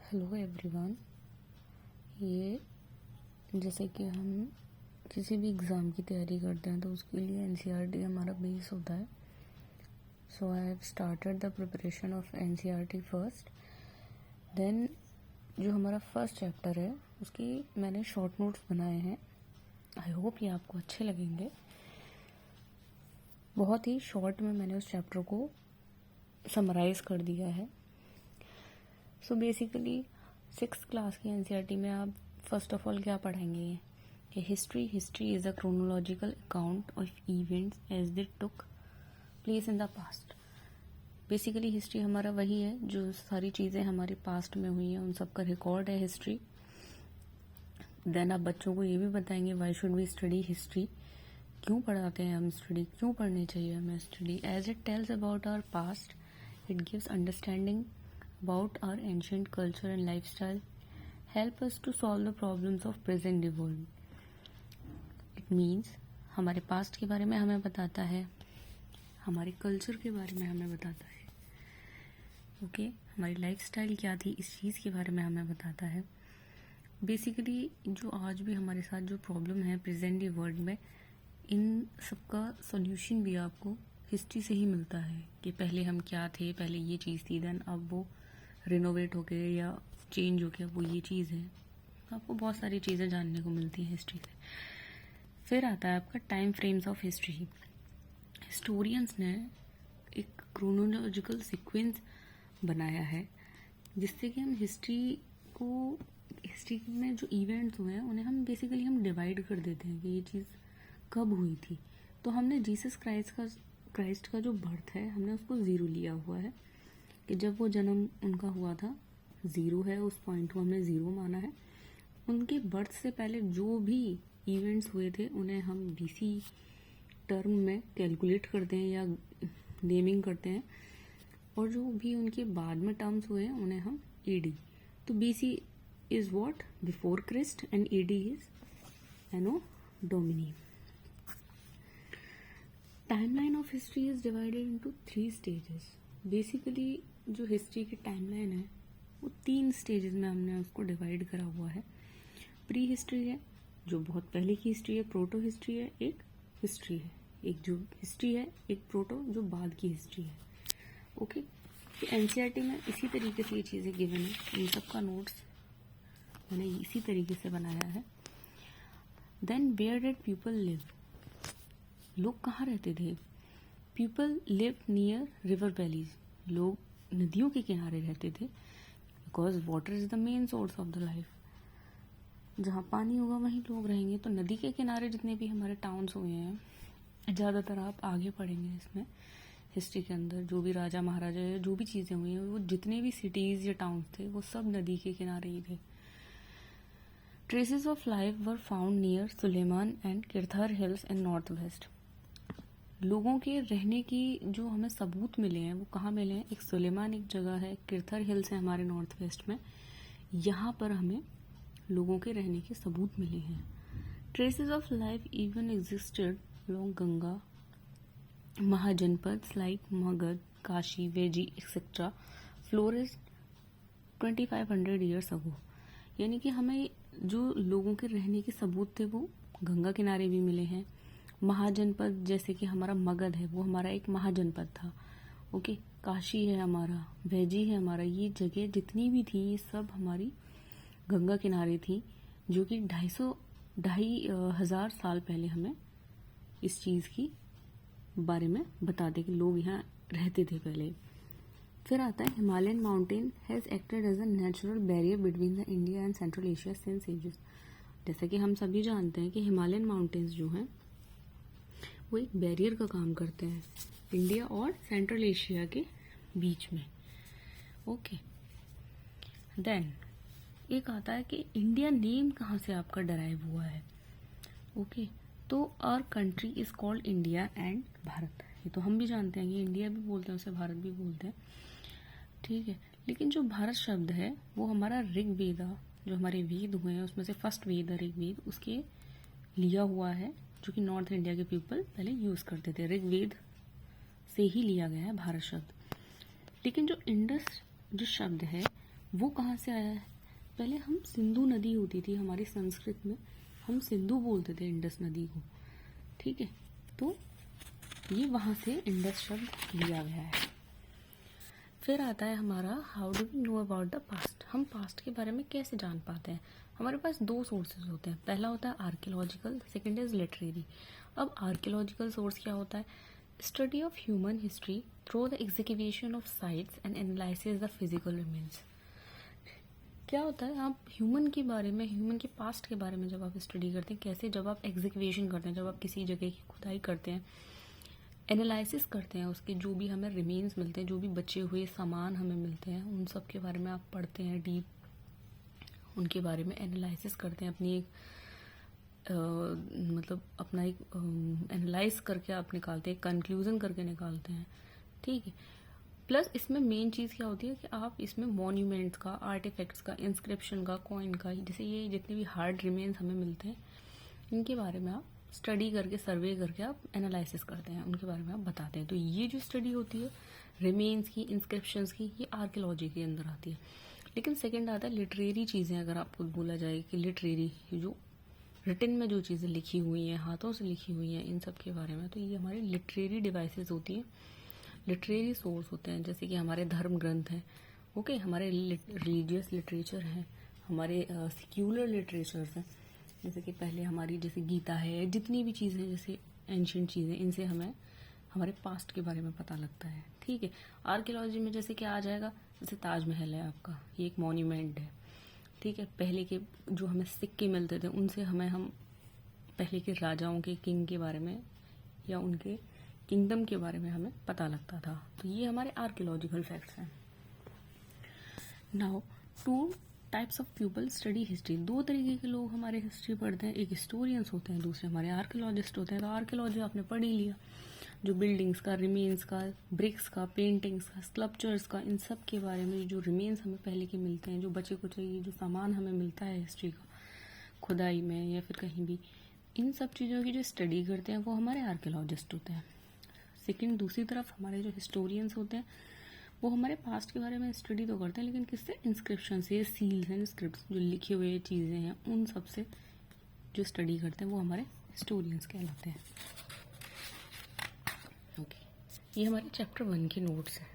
Hello everyone. ये जैसे कि हम किसी भी एग्ज़ाम की तैयारी करते हैं तो उसके लिए एनसीईआरटी हमारा बेस होता है। So I have started the preparation of NCERT first. Then जो हमारा फर्स्ट चैप्टर है उसकी मैंने शॉर्ट नोट्स बनाए हैं। आई होप ये आपको अच्छे लगेंगे। बहुत ही शॉर्ट में मैंने उस चैप्टर को समराइज़ कर दिया है। सो बेसिकली 6th क्लास की एनसीईआरटी में आप फर्स्ट ऑफ ऑल क्या पढ़ेंगे कि history is a chronological account of events as they took place in the past. Basically history हमारा वही है जो सारी चीज़ें हमारे पास्ट में हुई हैं उन सब का रिकॉर्ड है हिस्ट्री। देन आप बच्चों को ये भी बताएंगे why should we study history, क्यों पढ़ाते हैं हम स्टडी, क्यों पढ़नी चाहिए हमें study. As it tells about our past, it gives understanding about our ancient culture and lifestyle, help us to solve the problems of present day world. It means हमारे past के बारे में हमें बताता है, हमारे कल्चर के बारे में हमें बताता है, ओके हमारी लाइफस्टाइल क्या थी इस चीज़ के बारे में हमें बताता है। बेसिकली जो आज भी हमारे साथ जो प्रॉब्लम है प्रेजेंट डे वर्ल्ड में, इन सबका सॉल्यूशन भी आपको हिस्ट्री से ही मिलता है कि पहले हम क्या थे, पहले ये चीज़ थी, देन अब वो रिनोवेट हो गए या चेंज हो गया, वो ये चीज़ है। आपको बहुत सारी चीज़ें जानने को मिलती हैं हिस्ट्री से। फिर आता है आपका time frames of history. Historians ने एक क्रोनोलॉजिकल सीक्वेंस बनाया है जिससे कि हम हिस्ट्री में जो इवेंट्स हुए हैं उन्हें हम बेसिकली हम डिवाइड कर देते हैं कि ये चीज़ कब हुई थी। तो हमने जीसस क्राइस्ट का जो बर्थ है हमने उसको ज़ीरो लिया हुआ है कि जब वो जन्म उनका हुआ था, ज़ीरो है, उस पॉइंट को हमने ज़ीरो माना है। उनके बर्थ से पहले जो भी इवेंट्स हुए थे उन्हें हम बीसी टर्म में कैलकुलेट करते हैं या नेमिंग करते हैं, और जो भी उनके बाद में टर्म्स हुए हैं उन्हें हम एडी। तो B C is what before Christ and A D is anno domini. Timeline of history is divided into 3 stages. Basically जो हिस्ट्री की टाइमलाइन है वो 3 स्टेजेस में हमने उसको डिवाइड करा हुआ है। प्री हिस्ट्री है जो बहुत पहले की हिस्ट्री है, प्रोटो हिस्ट्री है, एक हिस्ट्री है, एक जो हिस्ट्री है, एक प्रोटो जो बाद की हिस्ट्री है। ओके, एनसीईआरटी में इसी तरीके से ये चीज़ें गिवन है, इन सब का नोट्स मैंने इसी तरीके से बनाया है। Then where did people live, लोग कहाँ रहते थे। People live near river valleys, लोग नदियों के किनारे रहते थे because water is the main source of the life. जहाँ पानी होगा वहीं लोग रहेंगे। तो नदी के किनारे जितने भी हमारे टाउन्स हुए हैं, ज़्यादातर आप आगे पढ़ेंगे इसमें हिस्ट्री के अंदर, जो भी राजा महाराजा या जो भी चीज़ें हुई हैं वो जितने भी सिटीज़ या टाउन्स थे वो सब नदी के किनारे ही थे। Traces of life were found near Sulaiman and Kirthar hills in north west. लोगों के रहने की जो हमें सबूत मिले हैं वो कहाँ मिले हैं, एक सुलेमान एक जगह है, किरथर हिल्स है हमारे नॉर्थ वेस्ट में, यहाँ पर हमें लोगों के रहने के सबूत मिले हैं। Traces of life even existed along Ganga mahajanapada like Magadh, Kashi, Vajji etcetera flourished 2500 years ago. यानी कि हमें जो लोगों के रहने के सबूत थे वो गंगा किनारे भी मिले हैं। महाजनपद जैसे कि हमारा मगध है वो हमारा एक महाजनपद था। ओके, काशी है हमारा, वेजी है हमारा, ये जगह जितनी भी थी ये सब हमारी गंगा किनारे थी, जो कि 2,500 साल पहले हमें इस चीज़ की बारे में बताते कि लोग यहाँ रहते थे पहले। फिर आता है Himalayan mountain has acted as a natural barrier between the India and Central Asia since ages. जैसा कि हम सभी जानते हैं कि हिमालयन माउंटेन्स जो हैं वो एक बैरियर का काम करते हैं इंडिया और सेंट्रल एशिया के बीच में। ओके, देन एक आता है कि इंडिया नेम कहाँ से आपका डराइव हुआ है। ओके, तो our country is called India and Bharat. ये तो हम भी जानते हैं कि इंडिया भी बोलते हैं उसे भारत भी बोलते हैं, ठीक है। लेकिन जो भारत शब्द है वो हमारा ऋग्वेदा, जो हमारे वेद हुए हैं उसमें से फर्स्ट वेद है ऋग्वेद, उसके लिया हुआ है, जो कि नॉर्थ इंडिया के पीपल पहले यूज करते थे। ऋग्वेद से ही लिया गया है भारत शब्द। लेकिन जो इंडस जो शब्द है वो कहाँ से आया है? पहले हम सिंधु नदी होती थी हमारी संस्कृत में, हम सिंधु बोलते थे इंडस नदी को, ठीक है। तो ये वहाँ से इंडस शब्द लिया गया है। फिर आता है हमारा how do we know about the past. हम पास्ट के बारे में कैसे जान पाते हैं? हमारे पास दो सोर्सेज होते हैं, पहला होता है आर्कियोलॉजिकल, सेकंड इज लिटरेरी। अब आर्कियोलॉजिकल सोर्स क्या होता है? Study of human history through the execution of sites and analysis the physical remains. क्या होता है, आप ह्यूमन के बारे में, ह्यूमन के पास्ट के बारे में जब आप स्टडी करते हैं, कैसे जब आप एग्जीक्यूशन करते हैं, जब आप किसी जगह की खुदाई करते हैं, एनालिसिस करते हैं, उसके जो भी हमें रिमेन्स मिलते हैं, जो भी बचे हुए सामान हमें मिलते हैं, उन सब के बारे में आप पढ़ते हैं, डीप उनके बारे में एनालिसिस करते हैं, अपनी एक मतलब अपना एक एनालाइज करके आप निकालते हैं, कंक्लूजन करके निकालते हैं, ठीक है। प्लस इसमें मेन चीज़ क्या होती है कि आप इसमें मॉन्यूमेंट्स का, आर्टिफैक्ट्स का, इंस्क्रिप्शन का, कॉइन का, जैसे ये जितने भी हार्ड रिमेन्स हमें मिलते हैं, इनके बारे में आप स्टडी करके, सर्वे करके आप एनालिसिस करते हैं, उनके बारे में आप बताते हैं। तो ये जो स्टडी होती है रिमेन्स की, इंस्क्रिप्शंस की, ये आर्कियोलॉजी के अंदर आती है। लेकिन सेकंड आता है लिटरेरी चीज़ें। अगर आपको बोला जाए कि लिटरेरी, जो रिटन में जो चीज़ें लिखी हुई हैं, हाथों से लिखी हुई हैं, इन सब के बारे में, तो ये हमारी लिटरेरी डिवाइसेस होती हैं, लिटरेरी सोर्स होते हैं। जैसे कि हमारे धर्म ग्रंथ हैं, ओके, हमारे रिलीजियस लिटरेचर हैं, हमारे सेक्युलर लिटरेचर्स हैं, जैसे कि पहले हमारी जैसे गीता है, जितनी भी चीज़ें जैसे एंशियंट चीज़ें, इनसे हमें हमारे पास्ट के बारे में पता लगता है, ठीक है। आर्कियोलॉजी में जैसे क्या आ जाएगा, जैसे ताजमहल है आपका, ये एक मॉन्यूमेंट है, ठीक है। पहले के जो हमें सिक्के मिलते थे, उनसे हम पहले के राजाओं के, किंग के बारे में या उनके किंगडम के बारे में हमें पता लगता था। तो ये हमारे आर्कियोलॉजिकल फैक्ट्स हैं। Now two types of people study history. दो तरीके के लोग हमारे हिस्ट्री पढ़ते हैं, एक हिस्टोरियंस होते हैं, दूसरे हमारे आर्कियोलॉजिस्ट होते हैं। तो आर्कियोलॉजी आपने पढ़ ही लिया, जो बिल्डिंग्स का, रिमेन्स का, ब्रिक्स का, पेंटिंग्स का, स्कल्पचर्स का, इन सब के बारे में जो रिमेन्स हमें पहले के मिलते हैं, जो बचे कुचे ये जो सामान हमें मिलता है हिस्ट्री का, खुदाई में या फिर कहीं भी, इन सब चीज़ों की जो स्टडी करते हैं वो हमारे आर्कियोलॉजिस्ट होते हैं। सेकेंड, दूसरी तरफ हमारे जो हिस्टोरियंस होते हैं वो हमारे पास्ट के बारे में स्टडी तो करते हैं, लेकिन किससे? इंस्क्रिप्शन से, सील्स एंड स्क्रिप्ट्स, जो लिखे हुए चीज़ें हैं उन सब से जो स्टडी करते हैं वो हमारे हिस्टोरियंस कहलाते हैं। ओके, ये हमारे चैप्टर 1 के नोट्स हैं।